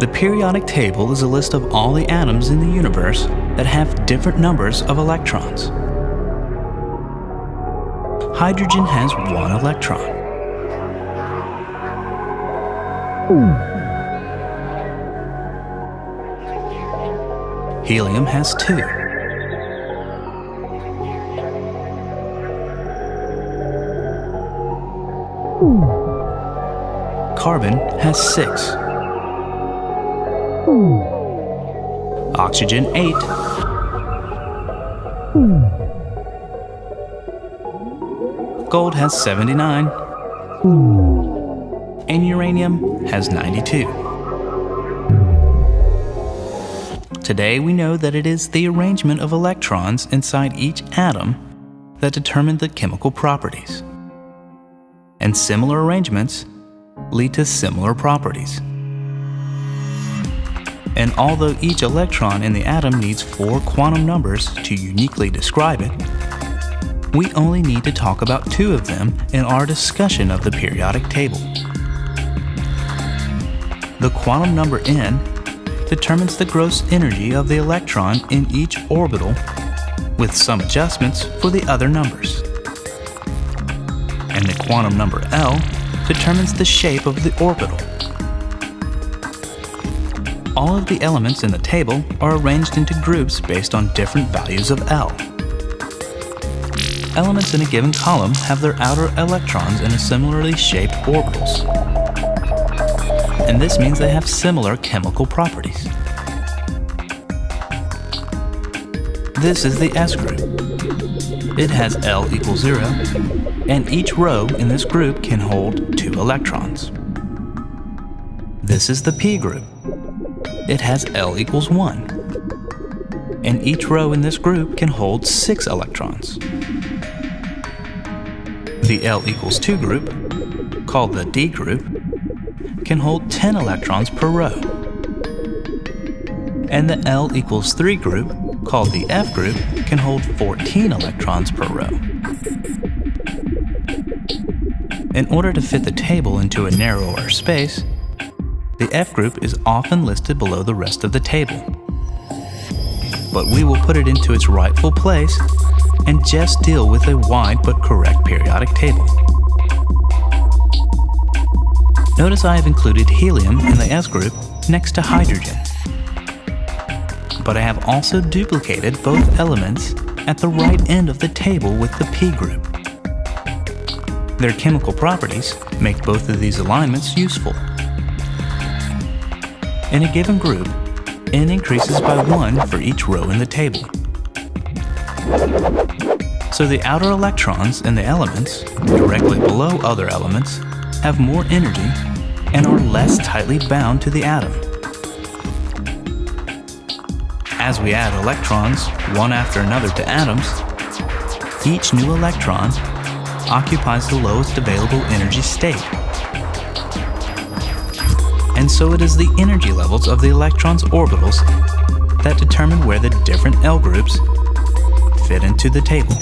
The periodic table is a list of all the atoms in the universe that have different numbers of electrons. Hydrogen has 1 electron. Helium has 2. Carbon has 6. Oxygen 8. Gold has 79. And uranium has 92. Today we know that it is the arrangement of electrons inside each atom that determine the chemical properties. And similar arrangements lead to similar properties. And although each electron in the atom needs 4 quantum numbers to uniquely describe it, we only need to talk about 2 of them in our discussion of the periodic table. The quantum number n determines the gross energy of the electron in each orbital, with some adjustments for the other numbers. And the quantum number L determines the shape of the orbital. All of the elements in the table are arranged into groups based on different values of L. Elements in a given column have their outer electrons in a similarly shaped orbitals. And this means they have similar chemical properties. This is the S group. It has L equals 0, and each row in this group can hold 2 electrons. This is the P group. It has L equals 1, and each row in this group can hold 6 electrons. The L equals 2 group, called the D group, can hold 10 electrons per row. And the L equals 3 group, called the F group, can hold 14 electrons per row. In order to fit the table into a narrower space, the F group is often listed below the rest of the table. But we will put it into its rightful place and just deal with a wide but correct periodic table. Notice I have included helium in the S group next to hydrogen. But I have also duplicated both elements at the right end of the table with the P group. Their chemical properties make both of these alignments useful. In a given group, n increases by 1 for each row in the table. So the outer electrons in the elements, directly below other elements, have more energy and are less tightly bound to the atom. As we add electrons, one after another to atoms, each new electron occupies the lowest available energy state. And so it is the energy levels of the electrons' orbitals that determine where the different L groups fit into the table.